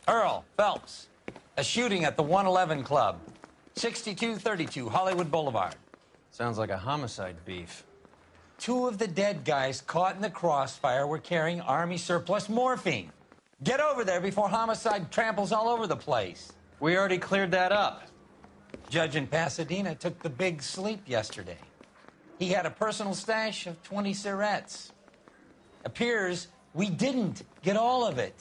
Earl Phelps, a shooting at the 111 Club, 6232 Hollywood Boulevard. Sounds like a homicide beef. Two of the dead guys caught in the crossfire were carrying Army surplus morphine. Get over there before homicide tramples all over the place. We already cleared that up. Judge in Pasadena took the big sleep yesterday. He had a personal stash of 20 cigarettes. Appears we didn't get all of it.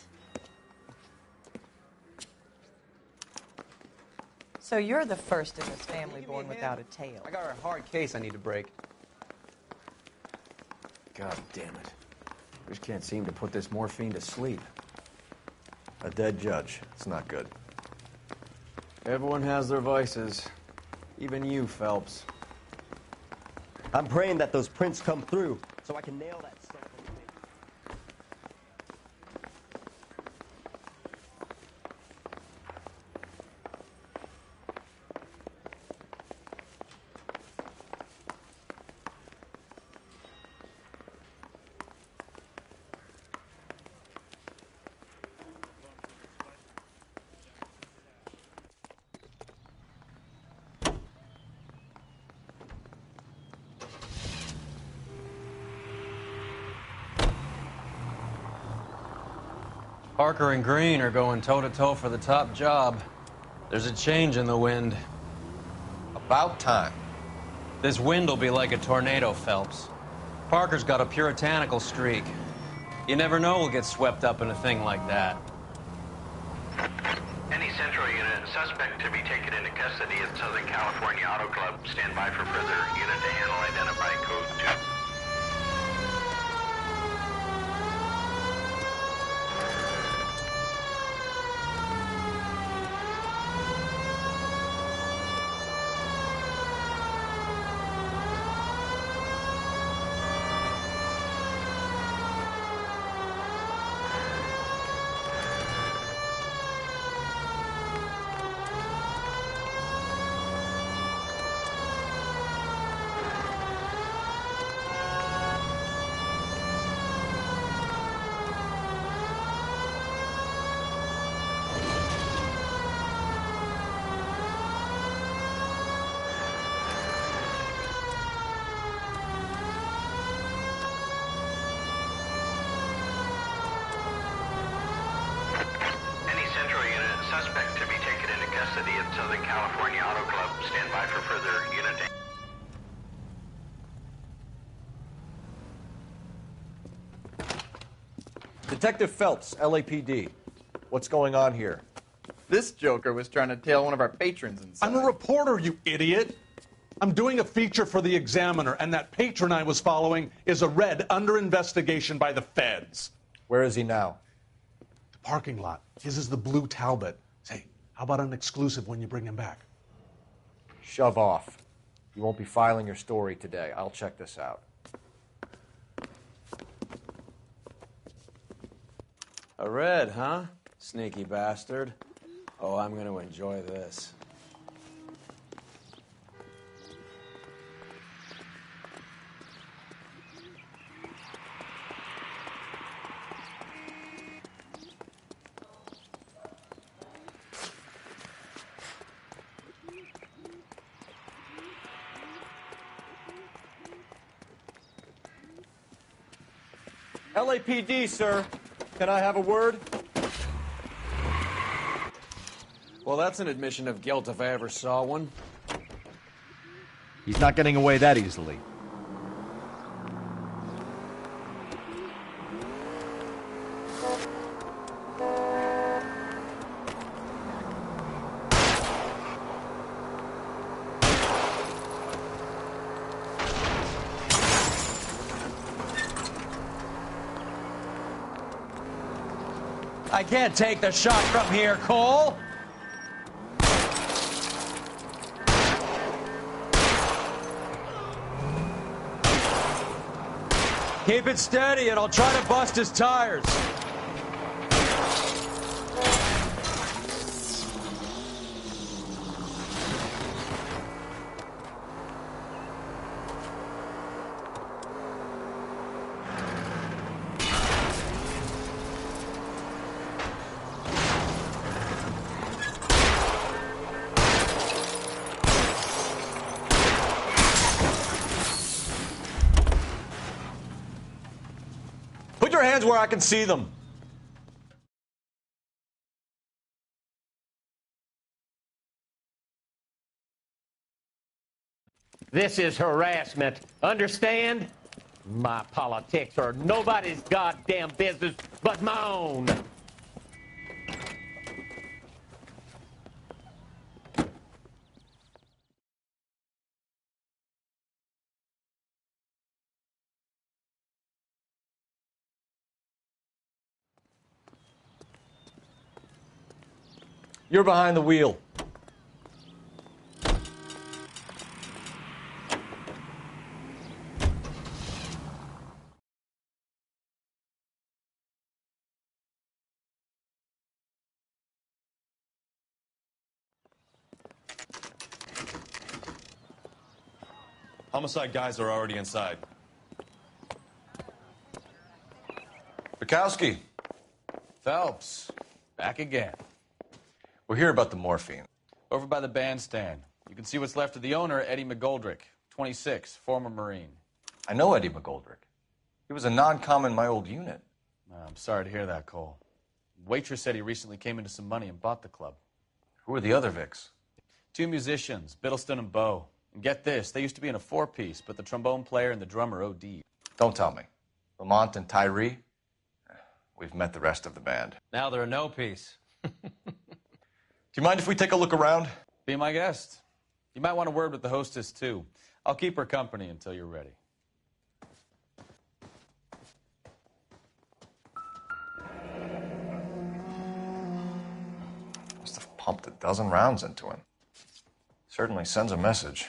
So you're the first in this family born without a tail. I got a hard case I need to break. God damn it. Just can't seem to put this morphine to sleep. A dead judge. It's not good. Everyone has their vices. Even you, Phelps. I'm praying that those prints come through so I can nail that stuff. Parker and Green are going toe-to-toe for the top job. There's a change in the wind. About time. This wind will be like a tornado, Phelps. Parker's got a puritanical streak. You never know we'll get swept up in a thing like that. Any Central unit, suspect to be taken into custody at Southern California Auto Club. Stand by for further unit to handle identify code 2. Suspect to be taken into custody at Southern California Auto Club. Stand by for further unit. Detective Phelps, LAPD. What's going on here? This joker was trying to tail one of our patrons inside. I'm a reporter, you idiot. I'm doing a feature for the Examiner, and that patron I was following is a red under investigation by the feds. Where is he now? The parking lot. His is the blue Talbot. Say, how about an exclusive when you bring him back? Shove off. You won't be filing your story today. I'll check this out. A red, huh? Sneaky bastard. Oh, I'm going to enjoy this. LAPD, sir. Can I have a word? Well, that's an admission of guilt if I ever saw one. He's not getting away that easily. I can't take the shot from here, Cole. Keep it steady and I'll try to bust his tires. hands where I can see them. This is harassment. Understand? My politics are nobody's goddamn business but my own. You're behind the wheel. Homicide guys are already inside. Bukowski, Phelps, back again. we're here about the morphine. Over by the bandstand. You can see what's left of the owner, Eddie McGoldrick, 26, former Marine. I know Eddie McGoldrick. He was a non-com in my old unit. I'm sorry to hear that, Cole. Waitress said he recently came into some money and bought the club. Who are the other Vics? 2 musicians, Biddleston and Bowe. And get this, they used to be in a 4-piece, but the trombone player and the drummer OD'd. Don't tell me. Lamont and Tyree? We've met the rest of the band. Now they're a no piece. Do you mind if we take a look around? Be my guest. You might want a word with the hostess, too. I'll keep her company until you're ready. Must have pumped a dozen rounds into him. Certainly sends a message.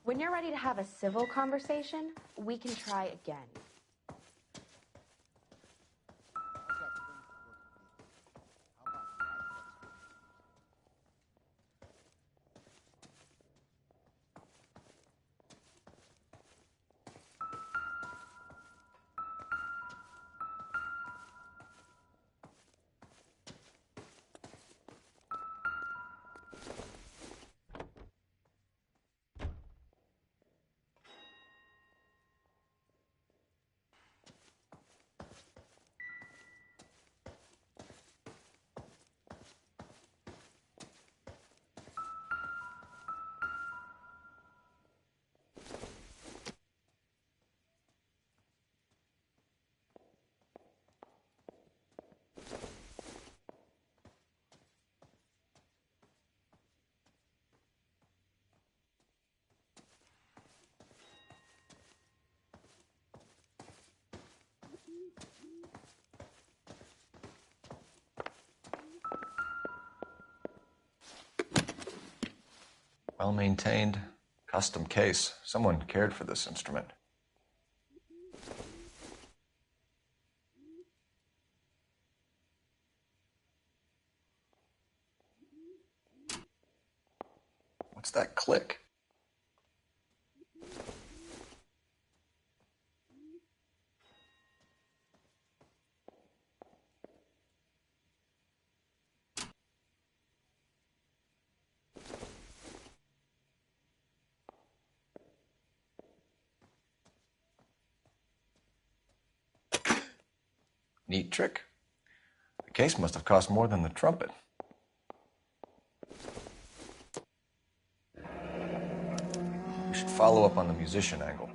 When you're ready to have a civil conversation, we can try again. Well-maintained, custom case. Someone cared for this instrument. What's that click? Neat trick. The case must have cost more than the trumpet. We should follow up on the musician angle.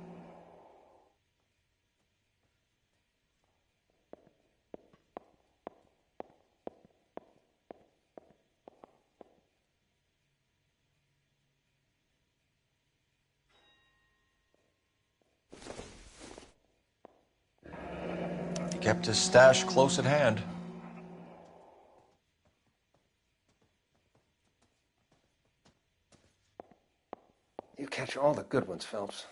He kept his stash close at hand. You catch Catch all the good ones, Phelps.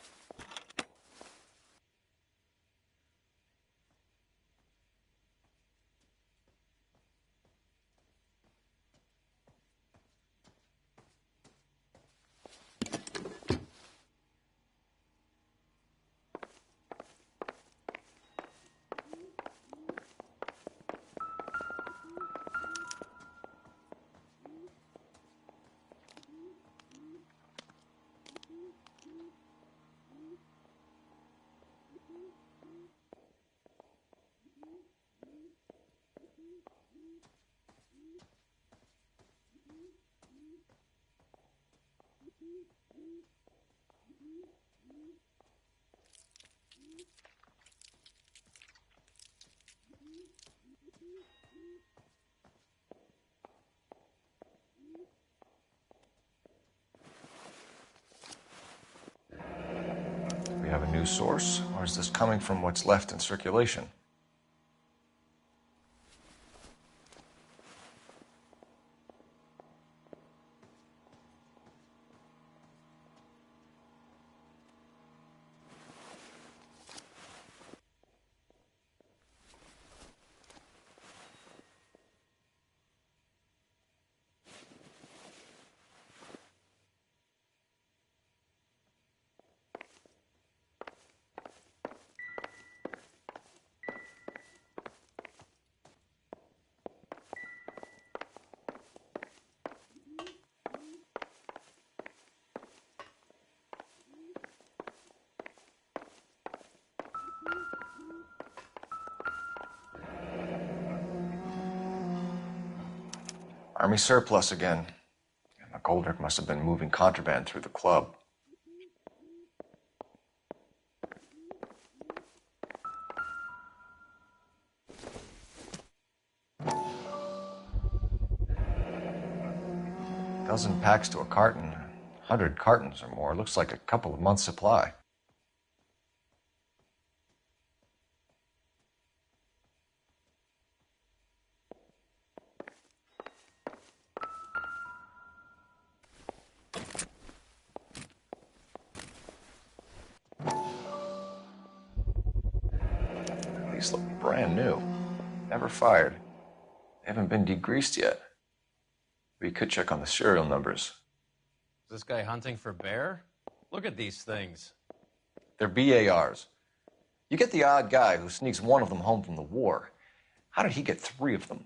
We have a new source, or is this coming from what's left in circulation? Army surplus again. McGoldrick must have been moving contraband through the club. Dozen packs to a carton, 100 cartons or more. Looks like a couple of months' supply. These look brand new. Never fired. They haven't been degreased yet. We could check on the serial numbers. Is this guy hunting for bear? Look at these things. They're BARs. You get the odd guy who sneaks one of them home from the war. How did he get 3 of them?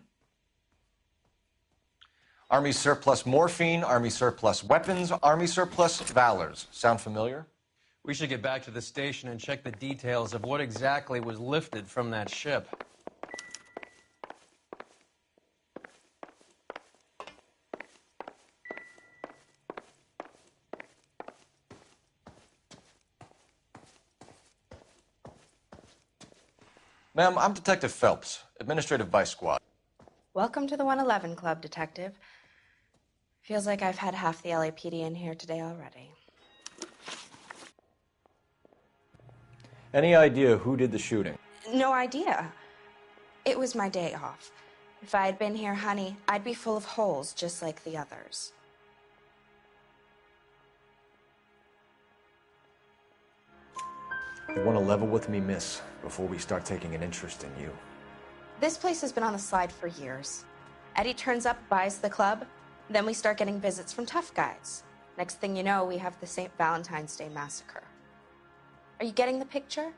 Army surplus morphine, Army surplus weapons, Army surplus valors. Sound familiar? We should get back to the station and check the details of what exactly was lifted from that ship. Ma'am, I'm Detective Phelps, Administrative Vice Squad. Welcome to the 111 Club, Detective. Feels like I've had half the LAPD in here today already. Any idea who did the shooting? No idea. It was my day off. If I had been here, honey, I'd be full of holes just like the others. You want to level with me, miss, before we start taking an interest in you? This place has been on the slide for years. Eddie turns up, buys the club, then we start getting visits from tough guys. Next thing you know, we have the St. Valentine's Day massacre. Are you getting the picture?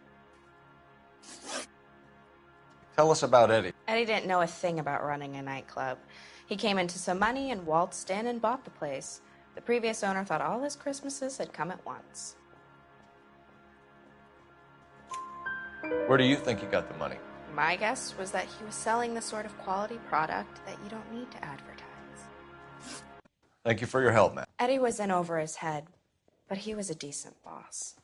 Tell us about Eddie. Eddie didn't know a thing about running a nightclub. He came into some money and waltzed in and bought the place. The previous owner thought all his Christmases had come at once. Where do you think he got the money? My guess was that he was selling the sort of quality product that you don't need to advertise. Thank you for your help, man. Eddie was in over his head, but he was a decent boss.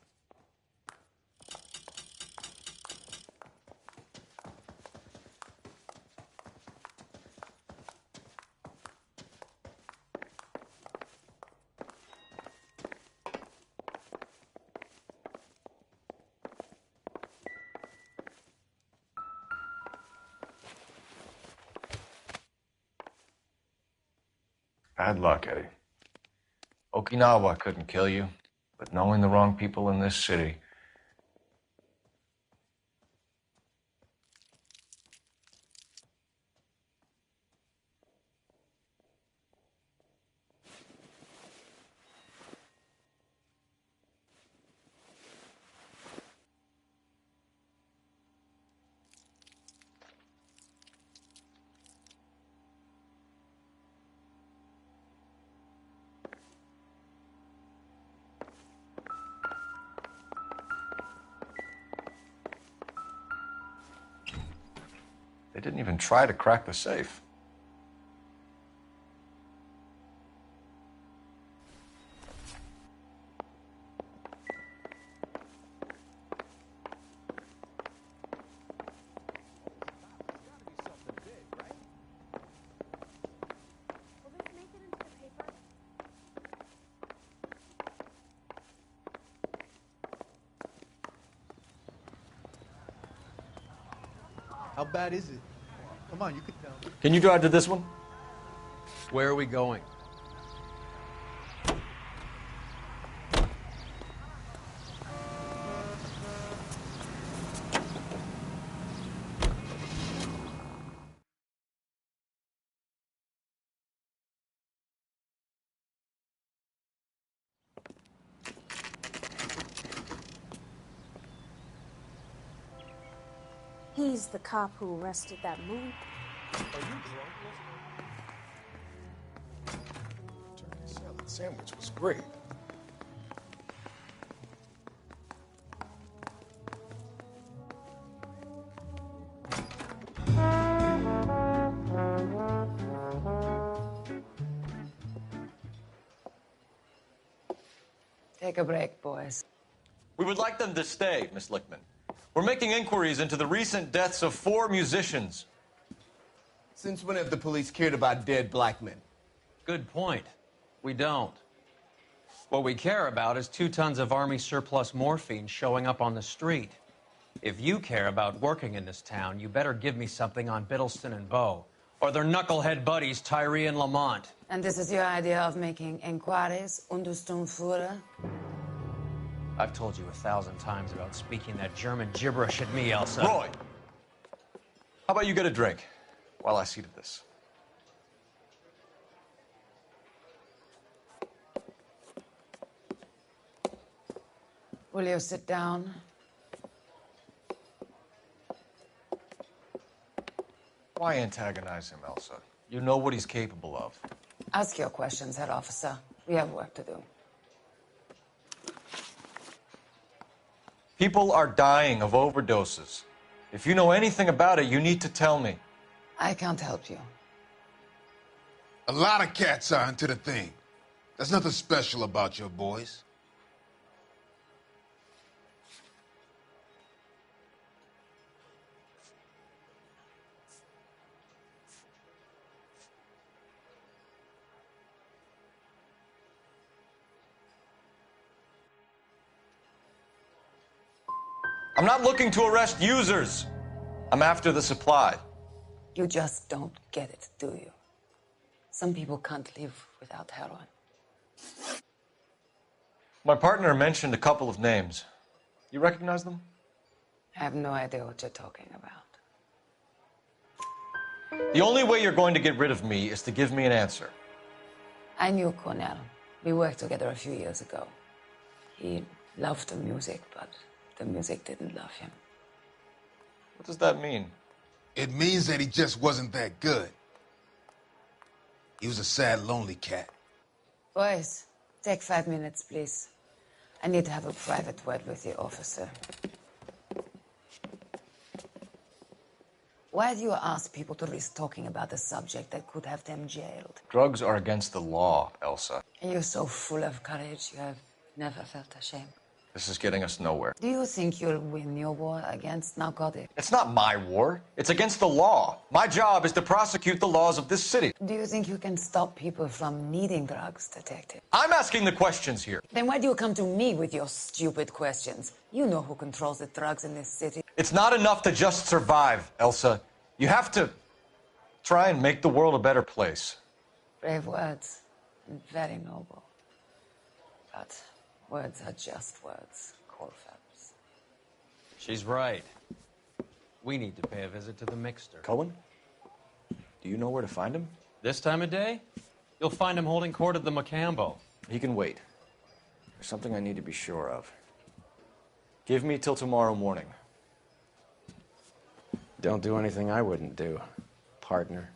Bad luck, Eddie. Okinawa couldn't kill you, but knowing the wrong people in this city. They didn't even try to crack the safe. How bad is it? Come on, you can tell. Can you drive to this one? Where are we going? He's the cop who arrested that moon. Are you drunk? Turkey salad sandwich was great. Take a break, boys. We would like them to stay, Miss Lickman. We're making inquiries into the recent deaths of 4 musicians. Since when have the police cared about dead black men? Good point. We don't. What we care about is 2 tons of Army surplus morphine showing up on the street. If you care about working in this town, you better give me something on Biddleston and Bow, or their knucklehead buddies Tyree and Lamont. And this is your idea of making inquiries, Untersturmführer? I've told you 1,000 times about speaking that German gibberish at me, Elsa. Roy, how about you get a drink while I see to this? Will you sit down? Why antagonize him, Elsa? You know what he's capable of. Ask your questions, head officer. We have work to do. People are dying of overdoses. If you know anything about it, you need to tell me. I can't help you. A lot of cats are into the thing. There's nothing special about your boys. I'm not looking to arrest users. I'm after the supply. You just don't get it, do you? Some people can't live without heroin. My partner mentioned a couple of names. You recognize them? I have no idea what you're talking about. The only way you're going to get rid of me is to give me an answer. I knew Cornell. We worked together a few years ago. He loved the music, but the music didn't love him. What does that mean? It means that he just wasn't that good. He was a sad, lonely cat. Boys, take 5 minutes, please. I need to have a private word with the officer. Why do you ask people to risk talking about a subject that could have them jailed? Drugs are against the law, Elsa. And you're so full of courage, you have never felt ashamed. This is getting us nowhere. Do you think you'll win your war against narcotics? It's not my war. It's against the law. My job is to prosecute the laws of this city. Do you think you can stop people from needing drugs, Detective? I'm asking the questions here. Then why do you come to me with your stupid questions? You know who controls the drugs in this city. It's not enough to just survive, Elsa. You have to try and make the world a better place. Brave words and very noble. But Words are just words, Cole Phelps. She's right. We need to pay a visit to the Mixter. Cohen? Do you know where to find him? This time of day? You'll find him holding court at the Macambo. He can wait. There's something I need to be sure of. Give me till tomorrow morning. Don't do anything I wouldn't do, partner.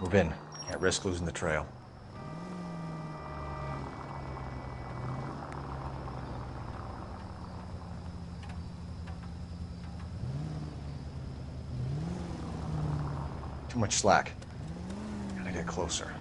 Move in. Can't risk losing the trail. Too much slack. Gotta get closer.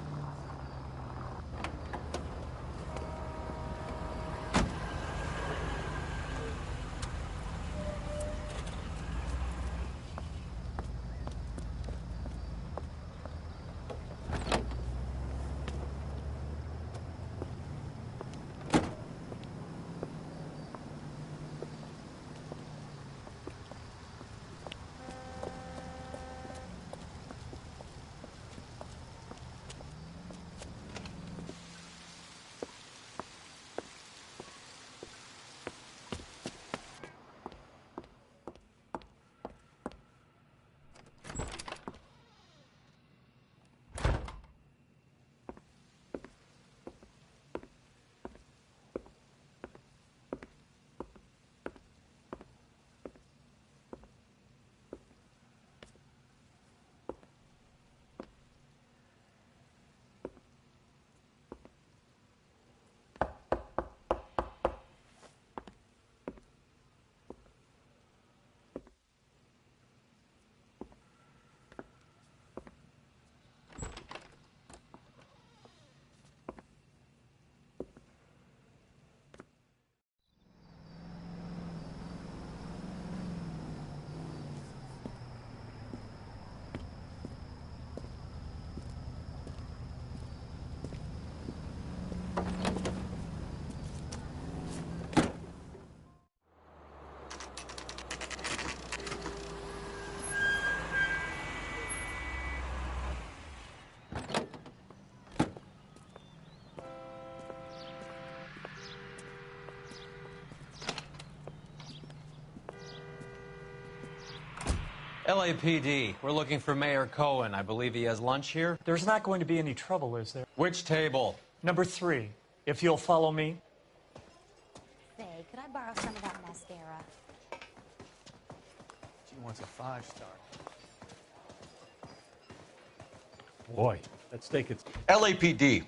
LAPD, we're looking for Mayor Cohen. I believe he has lunch here. There's not going to be any trouble, is there? Which table? Number 3, if you'll follow me. Say, could I borrow some of that mascara? She wants a 5-star. Boy, that steak is... LAPD.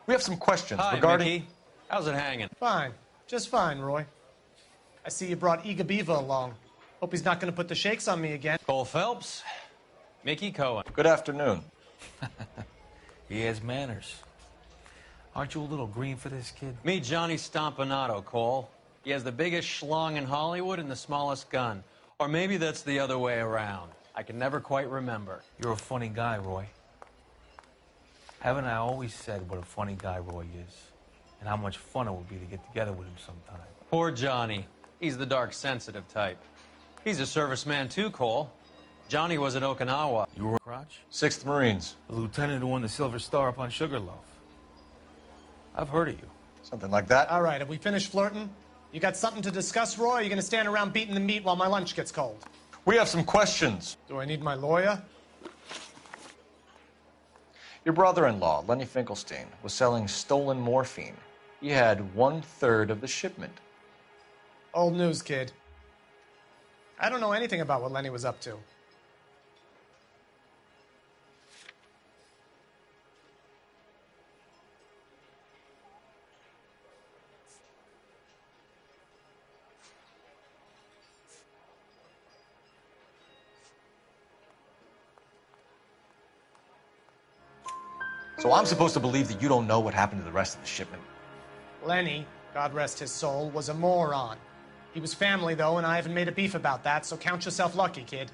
We have some questions Hi, regarding... Mickey. How's it hanging? Fine. Just fine, Roy. I see you brought Iga Beaver along. Hope he's not going to put the shakes on me again. Cole Phelps, Mickey Cohen. Good afternoon. He has manners. Aren't you a little green for this kid? Meet Johnny Stompanato, Cole. He has the biggest schlong in Hollywood and the smallest gun. Or maybe that's the other way around. I can never quite remember. You're a funny guy, Roy. Haven't I always said what a funny guy Roy is? And how much fun it would be to get together with him sometime. Poor Johnny. He's the dark, sensitive type. He's a serviceman too, Cole. Johnny was at Okinawa. You were Crotch? 6th Marines. The lieutenant who won the Silver Star up on Sugarloaf. I've heard of you. Something like that. All right, have we finished flirting? You got something to discuss, Roy, or are you going to stand around beating the meat while my lunch gets cold? We have some questions. Do I need my lawyer? Your brother-in-law, Lenny Finkelstein, was selling stolen morphine. He had 1/3 of the shipment. Old news, kid. I don't know anything about what Lenny was up to. So I'm supposed to believe that you don't know what happened to the rest of the shipment? Lenny, God rest his soul, was a moron. He was family, though, and I haven't made a beef about that, so count yourself lucky, kid.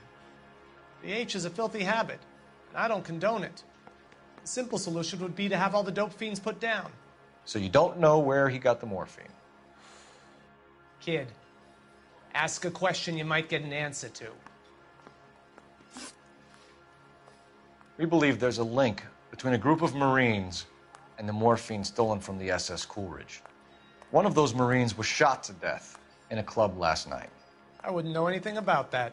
The H is a filthy habit, and I don't condone it. The simple solution would be to have all the dope fiends put down. So you don't know where he got the morphine? Kid, ask a question you might get an answer to. We believe there's a link between a group of Marines and the morphine stolen from the SS Coolidge. One of those Marines was shot to death in a club last night. I wouldn't know anything about that.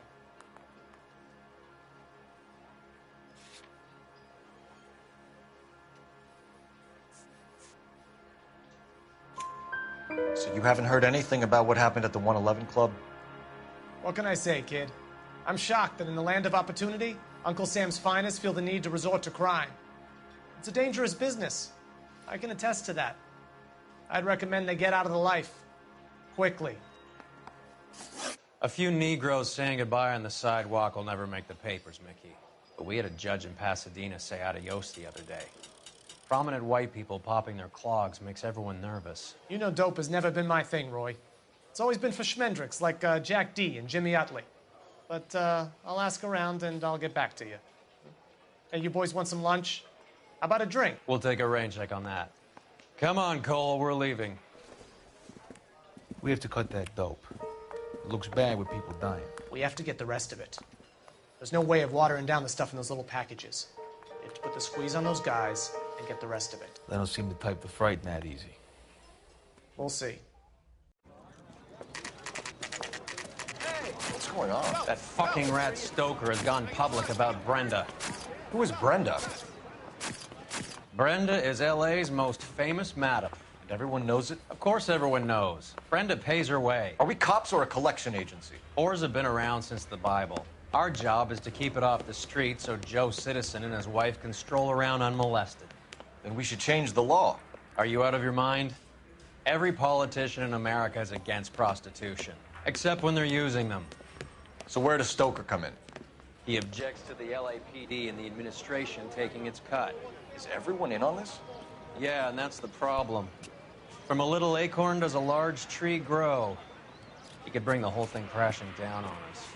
So you haven't heard anything about what happened at the 111 Club? What can I say, kid? I'm shocked that in the land of opportunity, Uncle Sam's finest feel the need to resort to crime. It's a dangerous business. I can attest to that. I'd recommend they get out of the life. Quickly. A few Negroes saying goodbye on the sidewalk will never make the papers, Mickey. But we had a judge in Pasadena say adios the other day. Prominent white people popping their clogs makes everyone nervous. You know dope has never been my thing, Roy. It's always been for schmendricks like Jack D. and Jimmy Utley. But I'll ask around and I'll get back to you. Hey, you boys want some lunch? How about a drink? We'll take a rain check on that. Come on, Cole, we're leaving. We have to cut that dope. It looks bad with people dying. We have to get the rest of it. There's no way of watering down the stuff in those little packages. You have to put the squeeze on those guys and get the rest of it. They don't seem the type to frighten that easy. We'll see. What's going on? That fucking rat Stoker has gone public about Brenda. Who is Brenda? Brenda is LA's most famous madam. And everyone knows it? Of course everyone knows. Brenda pays her way. Are we cops or a collection agency? Whores have been around since the Bible. Our job is to keep it off the street so Joe Citizen and his wife can stroll around unmolested. Then we should change the law. Are you out of your mind? Every politician in America is against prostitution, except when they're using them. So where does Stoker come in? He objects to the LAPD and the administration taking its cut. Is everyone in on this? Yeah, and that's the problem. From a little acorn does a large tree grow. He could bring the whole thing crashing down on us.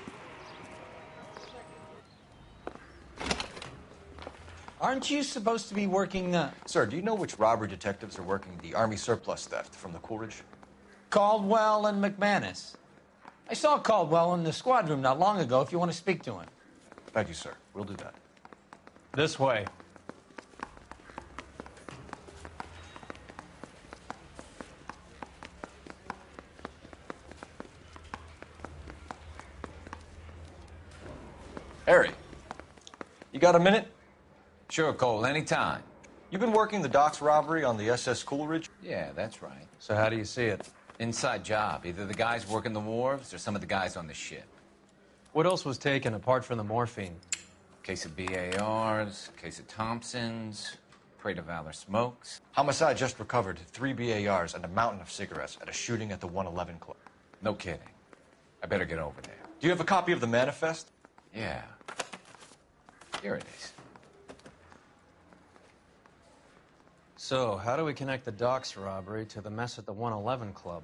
Aren't you supposed to be working, Sir, do you know which robbery detectives are working the Army surplus theft from the Coolidge? Caldwell and McManus? I saw Caldwell in the squad room not long ago if you want to speak to him. Thank you, sir. We'll do that. This way. Harry, you got a minute? Sure, Cole, anytime. You've been working the docks robbery on the SS Coolidge? Yeah, that's right. So how do you see it? Inside job. Either the guys working the wharves or some of the guys on the ship. What else was taken apart from the morphine? Case of BARs, case of Thompsons, Parade of Valor smokes. Homicide just recovered 3 BARs and a mountain of cigarettes at a shooting at the 111 Club. No kidding. I better get over there. Do you have a copy of the manifest? Yeah. Here it is. So, how do we connect the docks robbery to the mess at the 111 Club?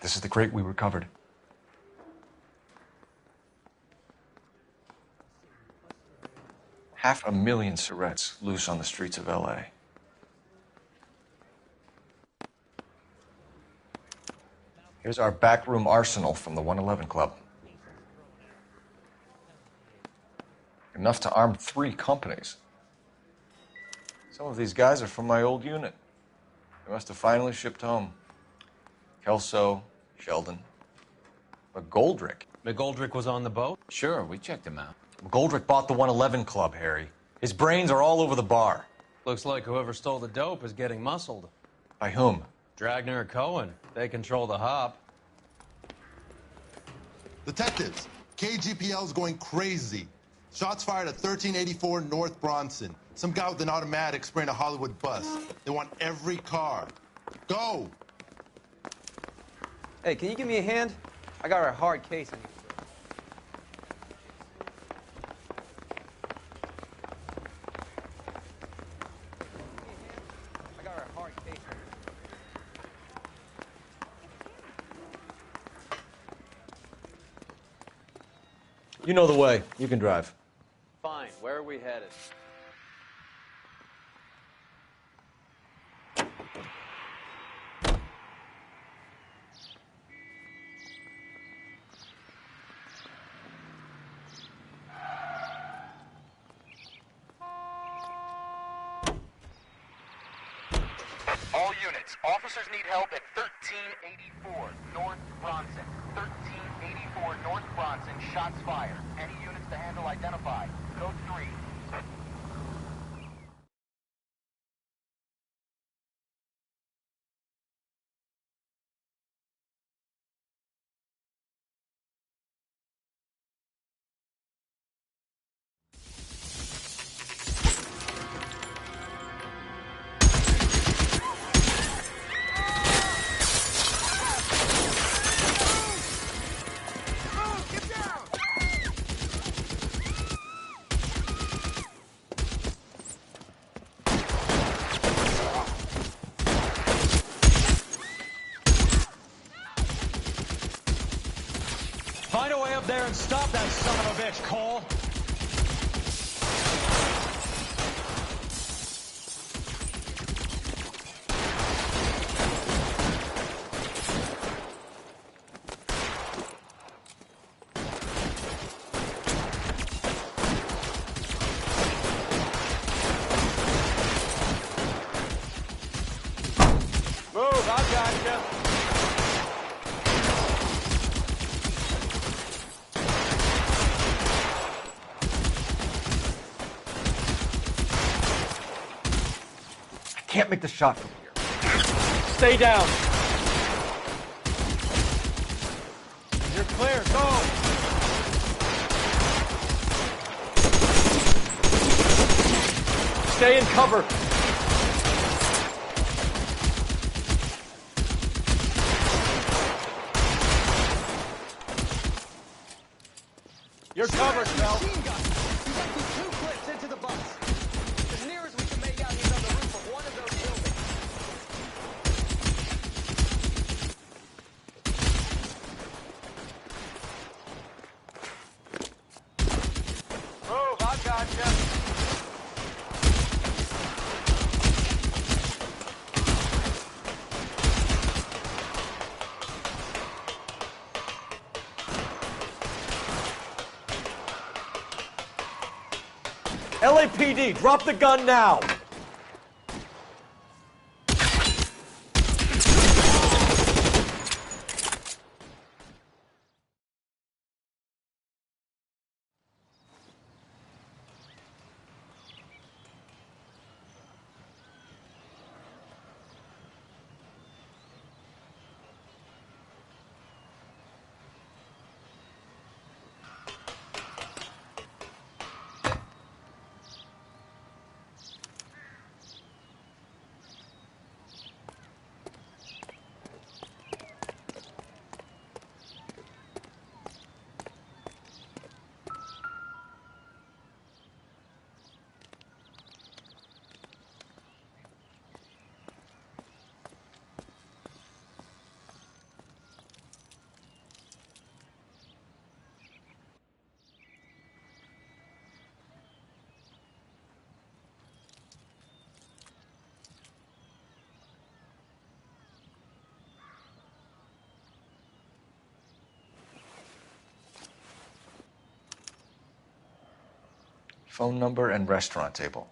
This is the crate we recovered. Half a million cigarettes loose on the streets of L.A. Here's our backroom arsenal from the 111 Club. Enough to arm 3 companies. Some of these guys are from my old unit. They must have finally shipped home. Kelso, Sheldon. McGoldrick. McGoldrick was on the boat? Sure, we checked him out. McGoldrick bought the 111 Club, Harry. His brains are all over the bar. Looks like whoever stole the dope is getting muscled. By whom? Dragner or Cohen. They control the hop. Detectives, KGPL's going crazy. Shots fired at 1384 North Bronson. Some guy with an automatic spraying a Hollywood bus. They want every car. Go! Hey, can you give me a hand? I got a hard case on you. You know the way. You can drive. Fine. Where are we headed? All units, officers need help at 1384 North Bronson. 1384 North Bronson, shots fired. Any units to handle identify. Code 3. Find a way up there and stop that son of a bitch, Cole. Move, I've got you. Can't make the shot from here. Stay down. You're clear. Go. Stay in cover. You're covered, Mel. You got these 2 clips into the bus. As near as we can make out, he's on the roof of one of those buildings. Move, I've got you. LAPD, drop the gun now! Phone number and restaurant table.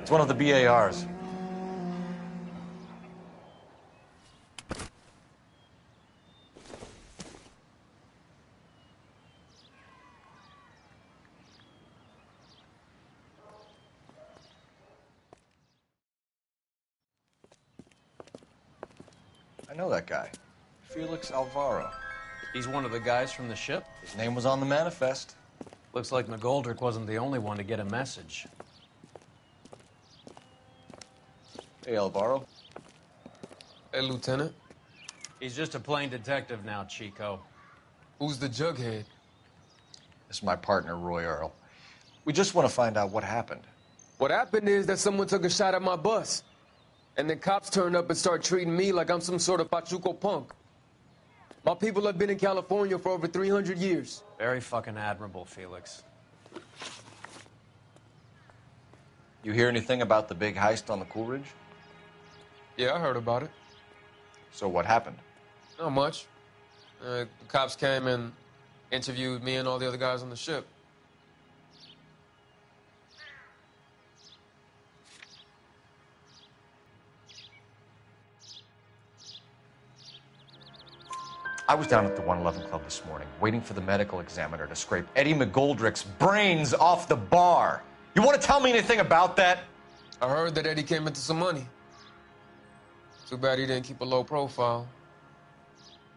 It's one of the BARs. I know that guy. Felix Alvaro. He's one of the guys from the ship? His name was on the manifest. Looks like McGoldrick wasn't the only one to get a message. Hey, Alvaro. Hey, Lieutenant. He's just a plain detective now, Chico. Who's the jughead? This is my partner, Roy Earl. We just want to find out what happened. What happened is that someone took a shot at my bus. And then cops turned up and started treating me like I'm some sort of Pachuco punk. My people have been in California for over 300 years. Very fucking admirable, Felix. You hear anything about the big heist on the Coolidge? Yeah, I heard about it. So what happened? Not much. The cops came and interviewed me and all the other guys on the ship. I was down at the 111 Club this morning, waiting for the medical examiner to scrape Eddie McGoldrick's brains off the bar. You want to tell me anything about that? I heard that Eddie came into some money. Too bad he didn't keep a low profile.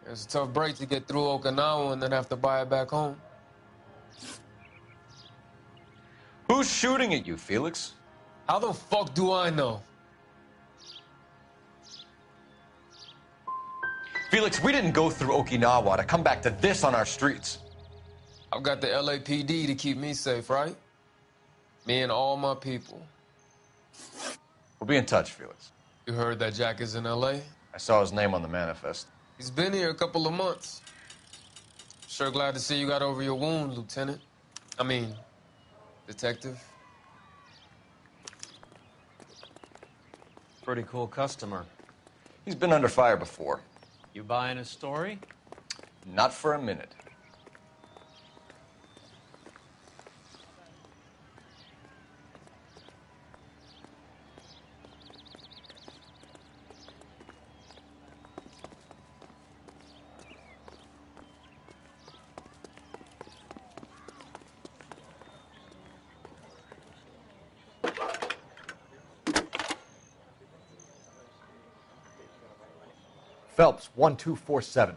It's a tough break to get through Okinawa and then have to buy it back home. Who's shooting at you, Felix? How the fuck do I know? Felix, we didn't go through Okinawa to come back to this on our streets. I've got the LAPD to keep me safe, right? Me and all my people. We'll be in touch, Felix. You heard that Jack is in LA? I saw his name on the manifest. He's been here a couple of months. Sure glad to see you got over your wound, Lieutenant. I mean, Detective. Pretty cool customer. He's been under fire before. You buying his story? Not for a minute. Phelps, 1247.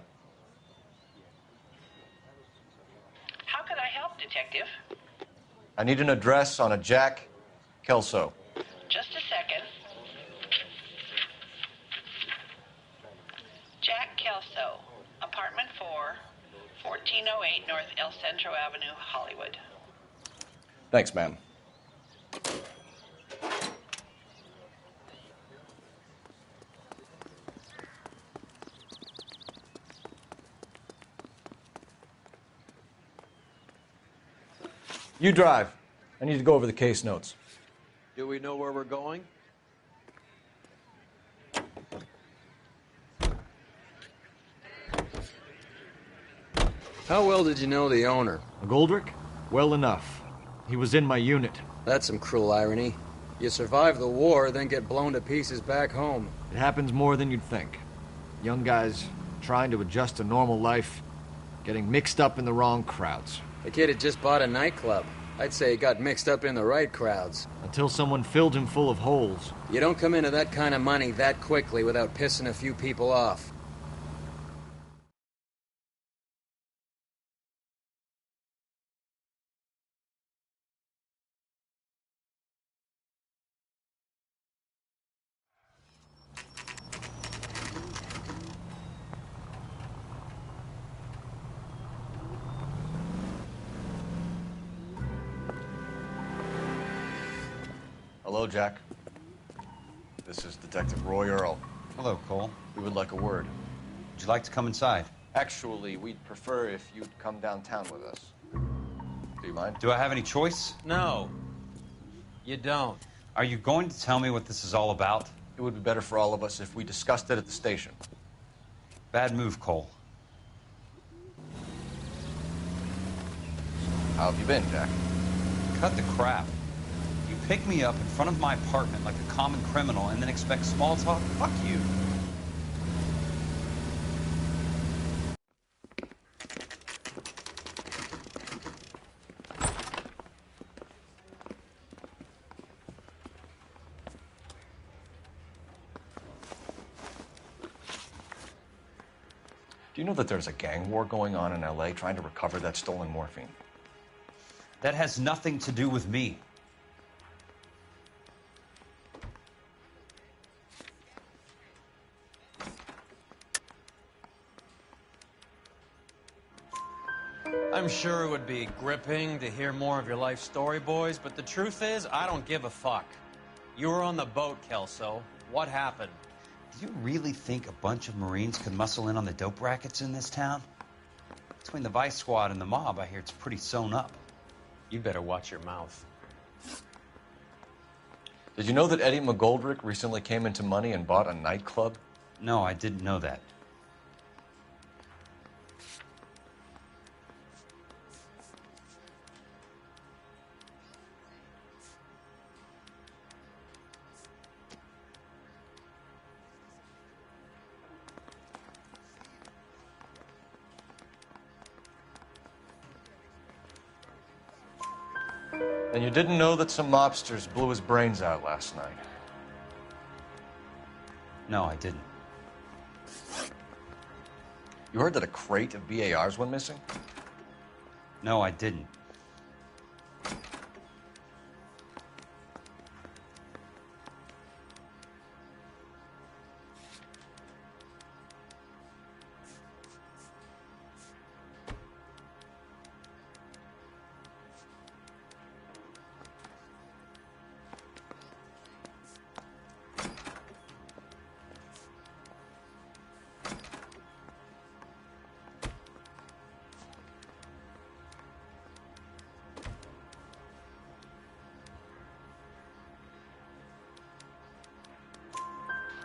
How can I help, Detective? I need an address on a Jack Kelso. Just a second. Jack Kelso, apartment 4, 1408 North El Centro Avenue, Hollywood. Thanks, ma'am. You drive. I need to go over the case notes. Do we know where we're going? How well did you know the owner? McGoldrick? Well enough. He was in my unit. That's some cruel irony. You survive the war, then get blown to pieces back home. It happens more than you'd think. Young guys trying to adjust to normal life, getting mixed up in the wrong crowds. The kid had just bought a nightclub. I'd say he got mixed up in the right crowds. Until someone filled him full of holes. You don't come into that kind of money that quickly without pissing a few people off. Hello, Jack. This is Detective Roy Earl. Hello, Cole. We would like a word. Would you like to come inside? Actually, we'd prefer if you'd come downtown with us. Do you mind? Do I have any choice? No. You don't. Are you going to tell me what this is all about? It would be better for all of us if we discussed it at the station. Bad move, Cole. How have you been, Jack? Cut the crap. You pick me up in front of my apartment like a common criminal and then expect small talk? Fuck you. Do you know that there's a gang war going on in LA trying to recover that stolen morphine? That has nothing to do with me. I'm sure it would be gripping to hear more of your life story, boys, but the truth is, I don't give a fuck. You were on the boat, Kelso. What happened? Do you really think a bunch of Marines could muscle in on the dope rackets in this town? Between the Vice Squad and the mob, I hear it's pretty sewn up. You better watch your mouth. Did you know that Eddie McGoldrick recently came into money and bought a nightclub? No, I didn't know that. And you didn't know that some mobsters blew his brains out last night? No, I didn't. You heard that a crate of BARs went missing? No, I didn't.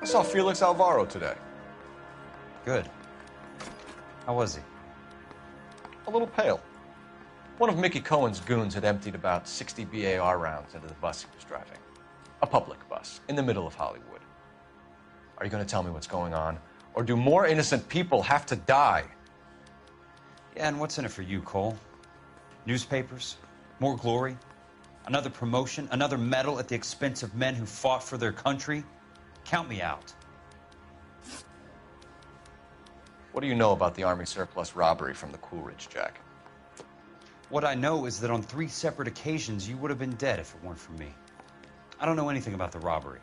I saw Felix Alvaro today. Good. How was he? A little pale. One of Mickey Cohen's goons had emptied about 60 BAR rounds into the bus he was driving. A public bus, in the middle of Hollywood. Are you going to tell me what's going on? Or do more innocent people have to die? Yeah, and what's in it for you, Cole? Newspapers? More glory? Another promotion? Another medal at the expense of men who fought for their country? Count me out. What do you know about the Army surplus robbery from the Coolidge, Jack? What I know is that on 3 separate occasions, you would have been dead if it weren't for me. I don't know anything about the robbery.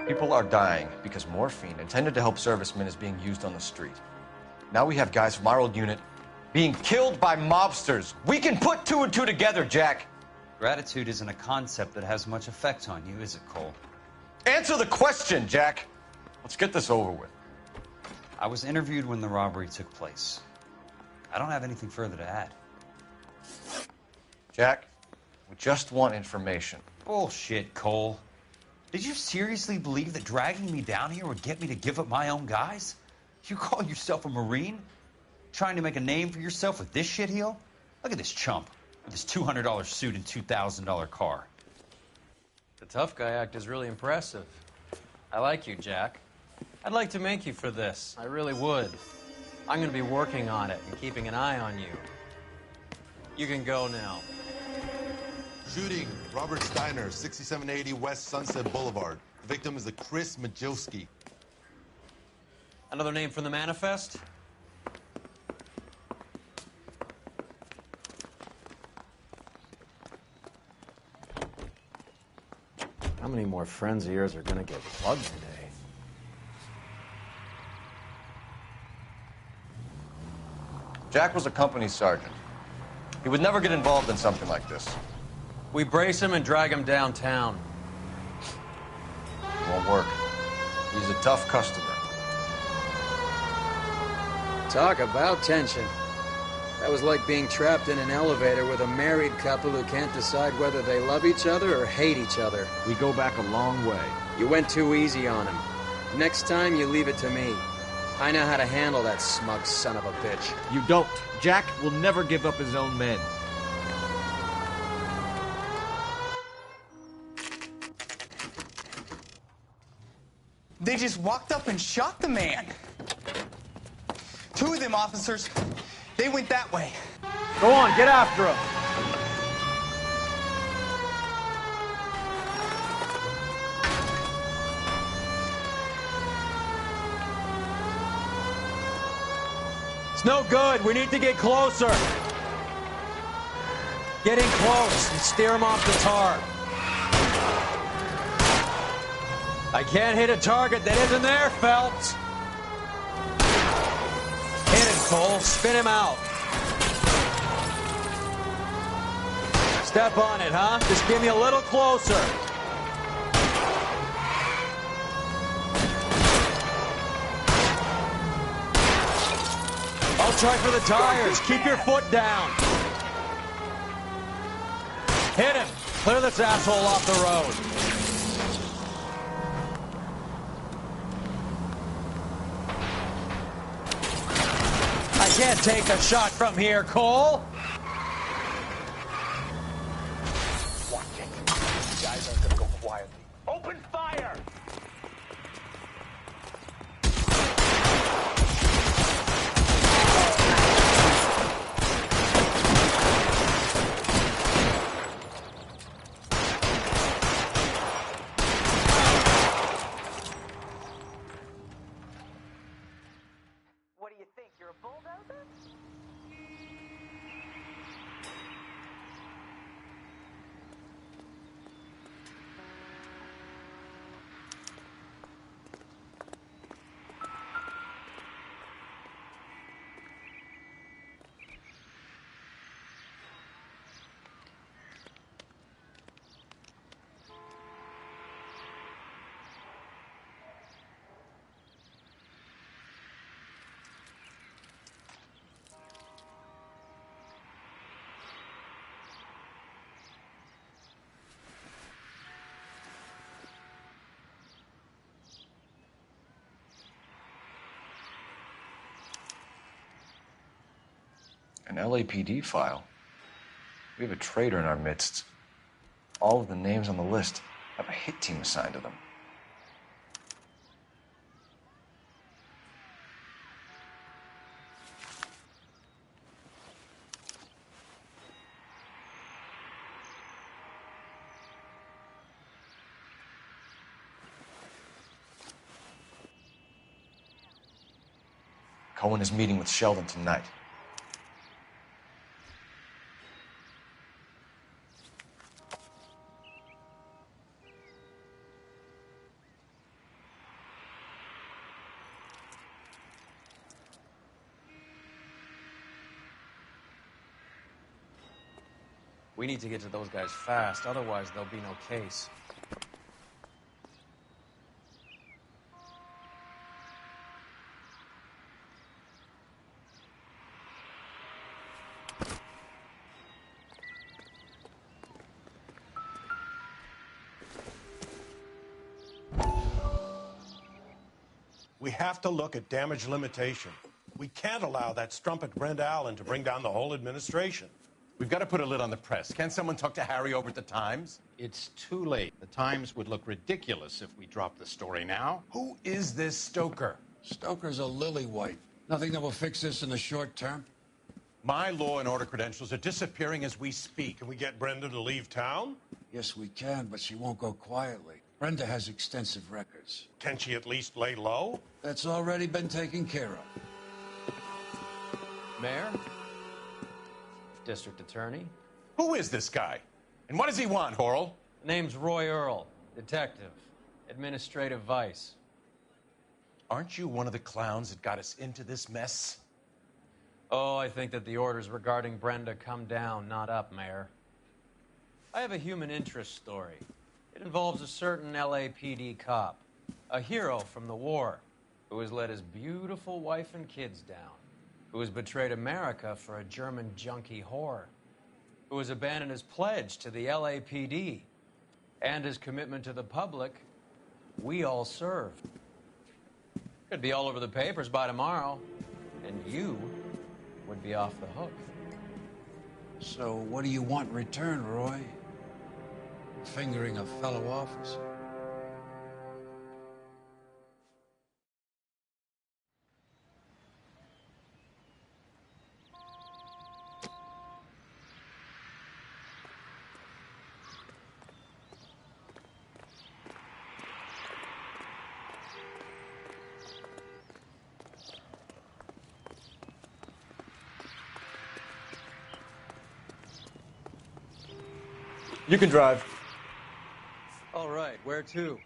People are dying because morphine intended to help servicemen is being used on the street. Now we have guys from our old unit being killed by mobsters. We can put 2 and 2 together, Jack. Gratitude isn't a concept that has much effect on you, is it, Cole? Answer the question, Jack. Let's get this over with. I was interviewed when the robbery took place. I don't have anything further to add. Jack, we just want information. Bullshit, Cole. Did you seriously believe that dragging me down here would get me to give up my own guys? You call yourself a Marine? Trying to make a name for yourself with this shitheel? Look at this chump with his $200 suit and $2,000 car. The tough guy act is really impressive. I like you, Jack. I'd like to make you for this. I really would. I'm going to be working on it and keeping an eye on you. You can go now. Shooting, Robert Steiner, 6780 West Sunset Boulevard. The victim is a Chris Majowski. Another name from the manifest? How many more friends of yours are gonna get plugged today? Jack was a company sergeant. He would never get involved in something like this. We brace him and drag him downtown. It won't work. He's a tough customer. Talk about tension. That was like being trapped in an elevator with a married couple who can't decide whether they love each other or hate each other. We go back a long way. You went too easy on him. Next time, you leave it to me. I know how to handle that smug son of a bitch. You don't. Jack will never give up his own men. They just walked up and shot the man. Two of them officers, they went that way. Go on, get after him. It's no good. We need to get closer. Get in close and steer him off the tar. I can't hit a target that isn't there, Phelps. Hit him, Cole. Spin him out. Step on it, huh? Just get me a little closer. I'll try for the tires. Keep your foot down. Hit him. Clear this asshole off the road. I can't take a shot from here, Cole. Watch it. You guys aren't gonna go quietly. Open fire! What do you think? You're a bulldozer? An LAPD file. We have a traitor in our midst. All of the names on the list have a hit team assigned to them. Cohen is meeting with Sheldon tonight. We need to get to those guys fast, otherwise there'll be no case. We have to look at damage limitation. We can't allow that strumpet Brent Allen to bring down the whole administration. We've got to put a lid on the press. Can't someone talk to Harry over at the Times? It's too late. The Times would look ridiculous if we dropped the story now. Who is this Stoker? Stoker's a lily-white. Nothing that will fix this in the short term. My law and order credentials are disappearing as we speak. Can we get Brenda to leave town? Yes, we can, but she won't go quietly. Brenda has extensive records. Can she at least lay low? That's already been taken care of. Mayor? District Attorney? Who is this guy? And what does he want, Horrell? Name's Roy Earl, detective, administrative vice. Aren't you one of the clowns that got us into this mess? Oh, I think that the orders regarding Brenda come down, not up, Mayor. I have a human interest story. It involves a certain LAPD cop, a hero from the war, who has let his beautiful wife and kids down, who has betrayed America for a German junkie whore, who has abandoned his pledge to the LAPD and his commitment to the public. We all served. Could be all over the papers by tomorrow, and you would be off the hook. So what do you want in return, Roy? Fingering a fellow officer? You can drive. All right, where to?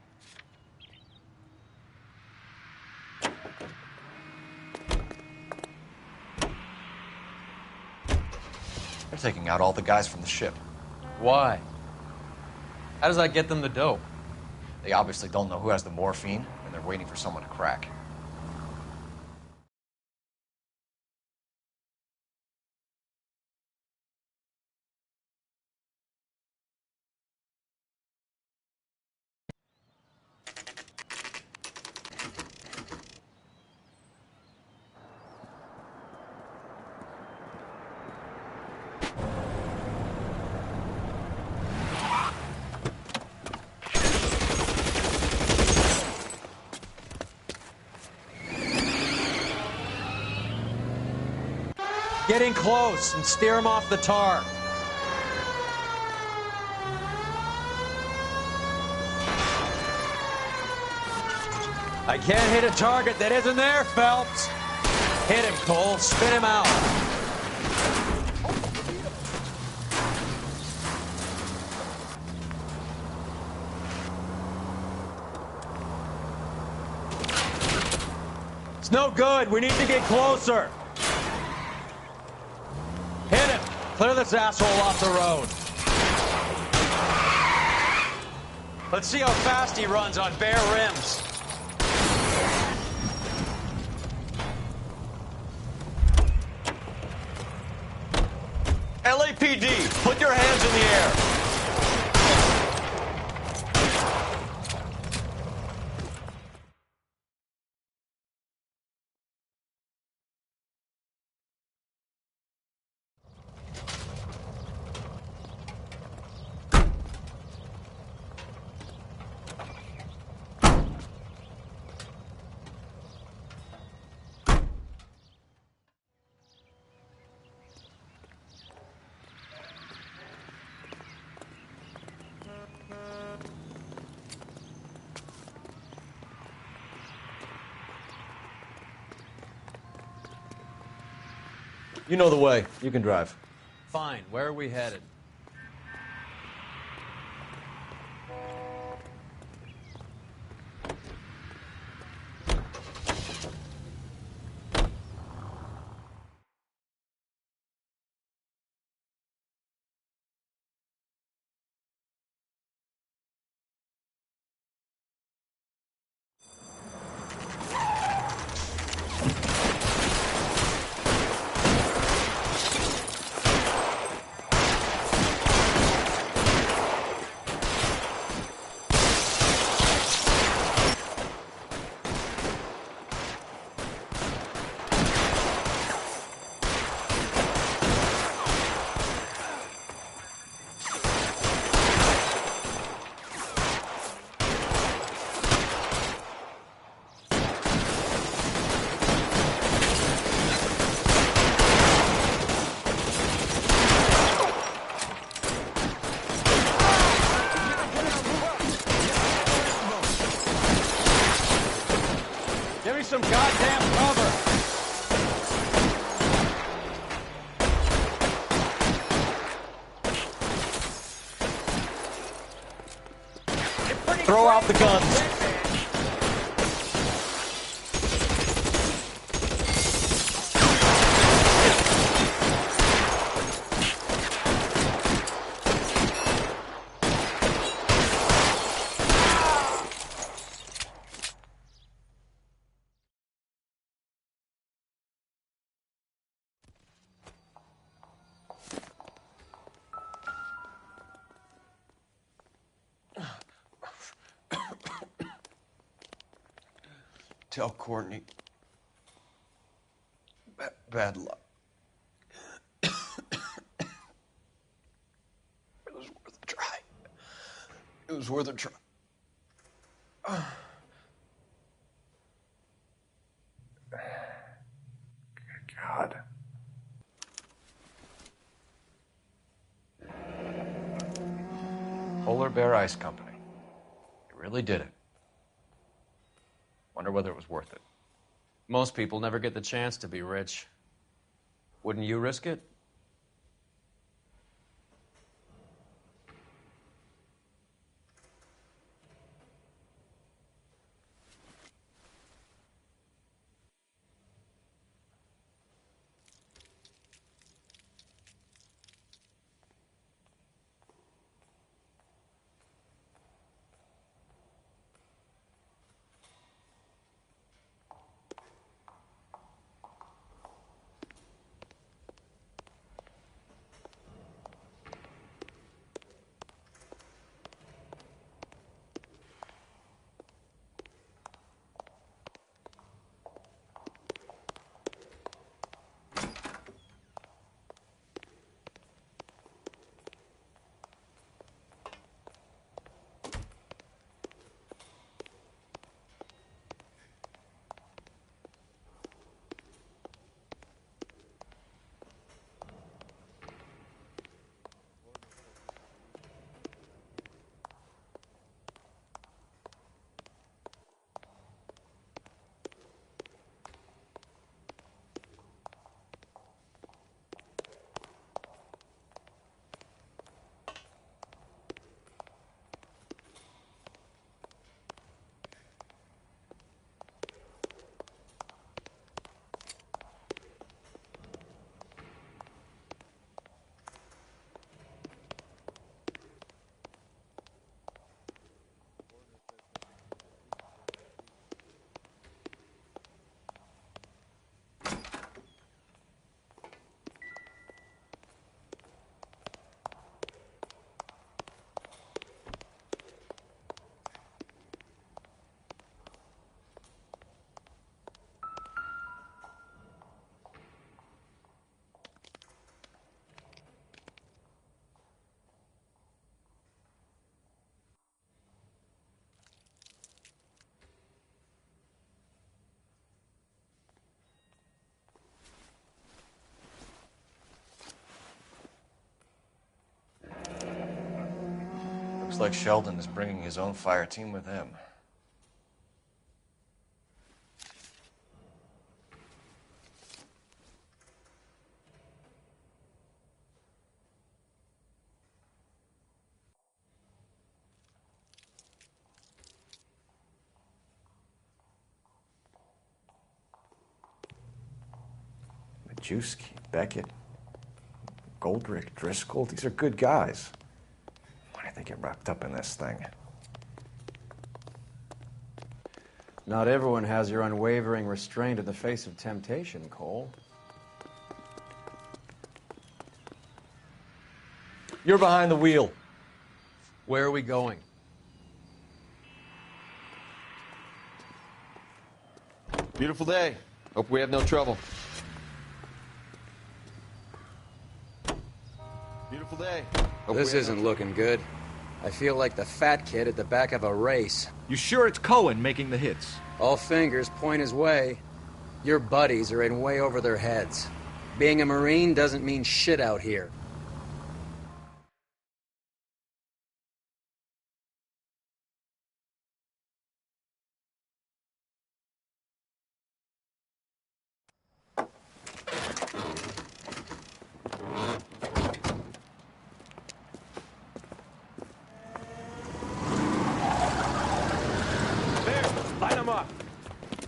They're taking out all the guys from the ship. Why? How does that get them the dope? They obviously don't know who has the morphine, and they're waiting for someone to crack. Get in close and steer him off the tar. I can't hit a target that isn't there, Phelps. Hit him, Cole. Spin him out. It's no good. We need to get closer. Hit him. Clear this asshole off the road. Let's see how fast he runs on bare rims. LAPD, put your hands in the air. You know the way. You can drive. Fine. Where are we headed? Give me some goddamn cover. Throw out the guns. Tell Courtney. Bad luck. It was worth a try. It was worth a try. God. Polar Bear Ice Company. You really did it. Wonder whether it was worth it. Most people never get the chance to be rich. Wouldn't you risk it? Looks like Sheldon is bringing his own fire team with him. Majewski, Beckett, Goldrick, Driscoll, these are good guys. Why did they get wrapped up in this thing? Not everyone has your unwavering restraint in the face of temptation, Cole. You're behind the wheel. Where are we going? Beautiful day. Hope we have no trouble. Beautiful day. This isn't looking good. I feel like the fat kid at the back of a race. You sure it's Cohen making the hits? All fingers point his way. Your buddies are in way over their heads. Being a Marine doesn't mean shit out here.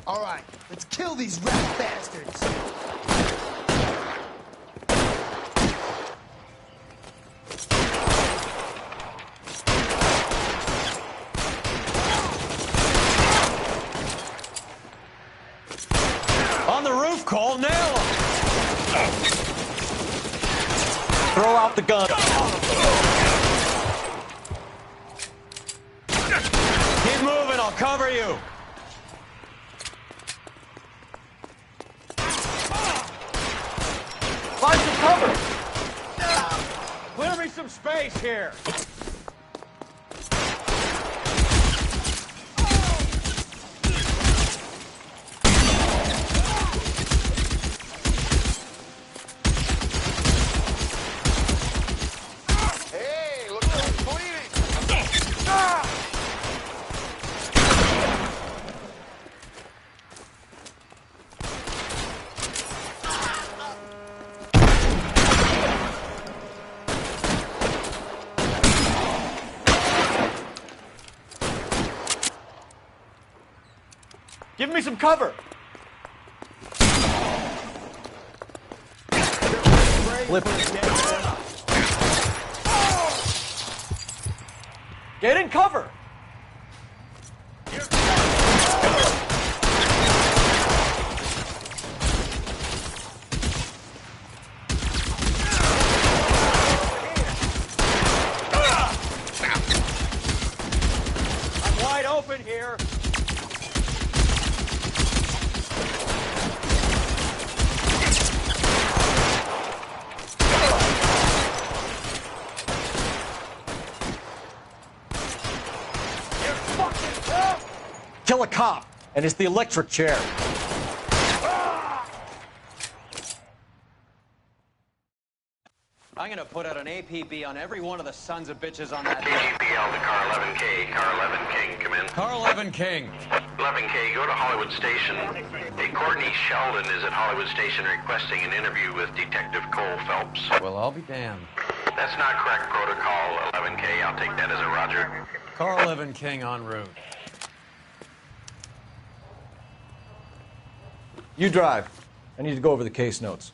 All right, let's kill these rat bastards. On the roof, Cole, nail him! Throw out the gun. Keep moving, I'll cover you. some space here. Hey, look who's bleeding! Give me some cover! Flip it. Get in cover! I'm wide open here. Kill a cop, and it's the electric chair. I'm gonna put out an APB on every one of the sons of bitches on that. APL to car 11K. Car 11 King, come in. Car 11 King. 11K, go to Hollywood Station. Hey, Courtney Sheldon is at Hollywood Station requesting an interview with Detective Cole Phelps. Well, I'll be damned. That's not correct protocol, 11K. I'll take that as a roger. Car 11 King en route. You drive. I need to go over the case notes.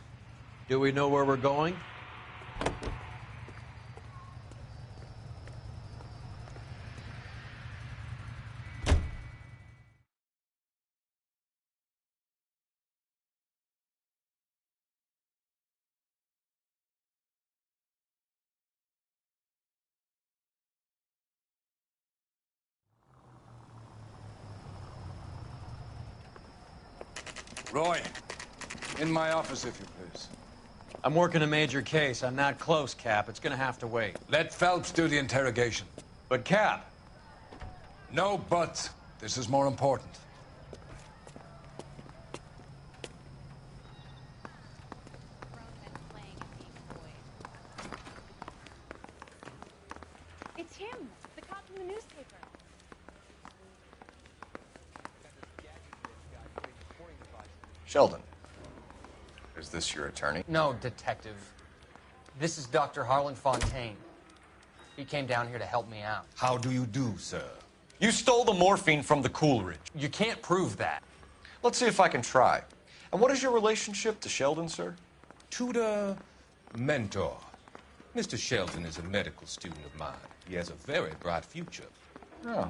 Do we know where we're going? Roy, in my office, if you please. I'm working a major case. I'm not close, Cap. It's gonna have to wait. Let Phelps do the interrogation. But, Cap. No buts. This is more important. It's him, the cop from the newspaper. Sheldon, is this your attorney? No, detective. This is Dr. Harlan Fontaine. He came down here to help me out. How do you do, sir? You stole the morphine from the Coolidge. You can't prove that. Let's see if I can try. And what is your relationship to Sheldon, sir? Tutor, mentor. Mr. Sheldon is a medical student of mine. He has a very bright future. Oh,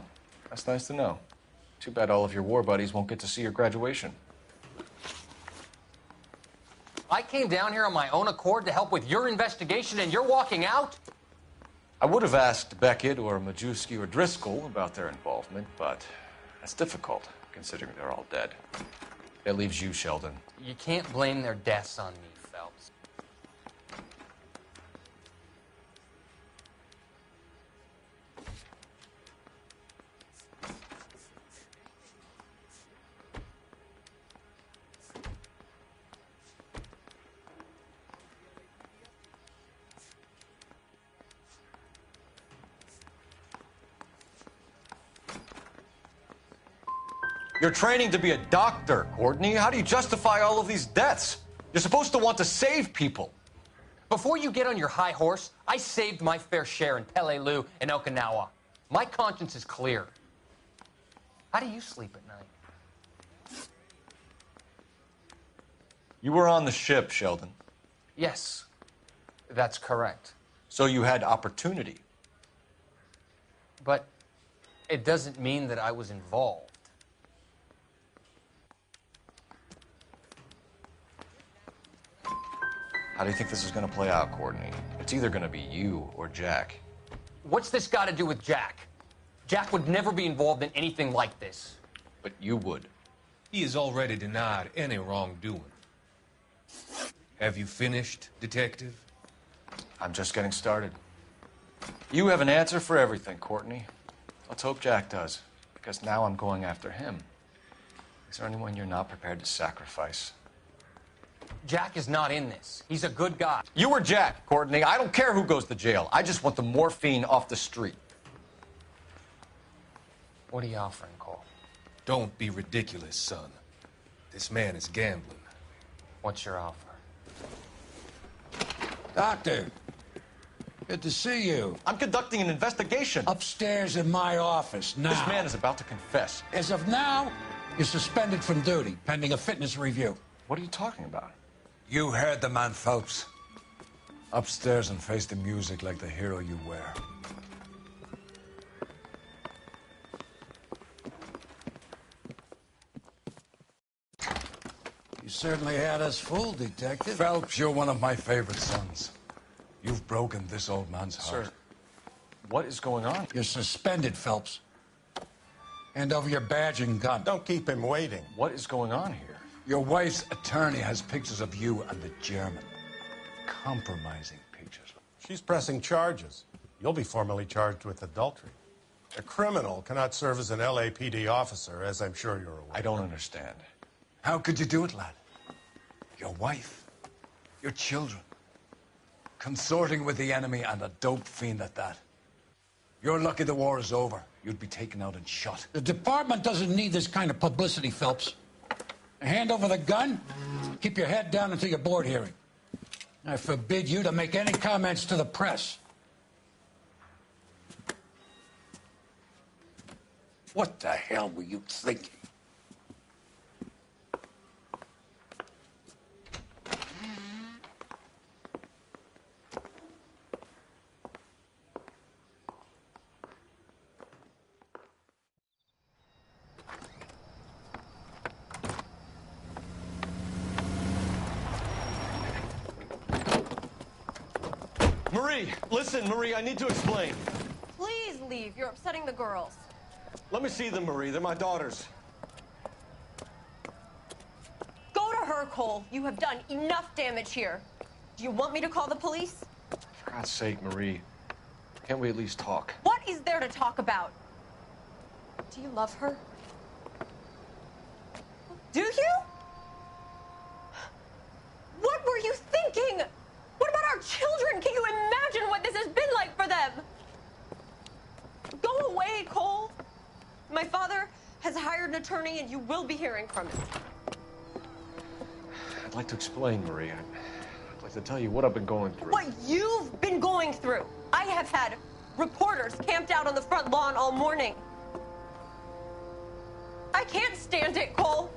that's nice to know. Too bad all of your war buddies won't get to see your graduation. I came down here on my own accord to help with your investigation, and you're walking out? I would have asked Beckett or Majewski or Driscoll about their involvement, but that's difficult, considering they're all dead. That leaves you, Sheldon. You can't blame their deaths on me, Phelps. You're training to be a doctor, Courtney. How do you justify all of these deaths? You're supposed to want to save people. Before you get on your high horse, I saved my fair share in Peleliu and Okinawa. My conscience is clear. How do you sleep at night? You were on the ship, Sheldon. Yes, that's correct. So you had opportunity. But it doesn't mean that I was involved. How do you think this is going to play out, Courtney? It's either going to be you or Jack. What's this got to do with Jack? Jack would never be involved in anything like this. But you would. He has already denied any wrongdoing. Have you finished, Detective? I'm just getting started. You have an answer for everything, Courtney. Let's hope Jack does, because now I'm going after him. Is there anyone you're not prepared to sacrifice? Jack is not in this. He's a good guy. You or Jack, Courtney. I don't care who goes to jail. I just want the morphine off the street. What are you offering, Cole? Don't be ridiculous, son. This man is gambling. What's your offer? Doctor, good to see you. I'm conducting an investigation. Upstairs in my office now. This man is about to confess. As of now, you're suspended from duty, pending a fitness review. What are you talking about? You heard the man, Phelps. Upstairs and face the music like the hero you were. You certainly had us fooled, Detective. Phelps, you're one of my favorite sons. You've broken this old man's heart. Sir, what is going on? You're suspended, Phelps. Hand over your badge and gun. Don't keep him waiting. What is going on here? Your wife's attorney has pictures of you and the German. Compromising pictures. She's pressing charges. You'll be formally charged with adultery. A criminal cannot serve as an LAPD officer, as I'm sure you're aware. I don't understand. How could you do it, lad? Your wife, your children, consorting with the enemy and a dope fiend at that. You're lucky the war is over. You'd be taken out and shot. The department doesn't need this kind of publicity, Phelps. Hand over the gun, keep your head down until your board hearing. I forbid you to make any comments to the press. What the hell were you thinking? Marie, listen, Marie, I need to explain. Please leave. You're upsetting the girls. Let me see them, Marie. They're my daughters. Go to her, Cole. You have done enough damage here. Do you want me to call the police? For God's sake, Marie. Can't we at least talk? What is there to talk about? Do you love her? Do you? What were you thinking? What about our children? Can you imagine what this has been like for them? Go away, Cole. My father has hired an attorney, and you will be hearing from him. I'd like to explain, Marie. I'd like to tell you what I've been going through. What you've been going through. I have had reporters camped out on the front lawn all morning. I can't stand it, Cole.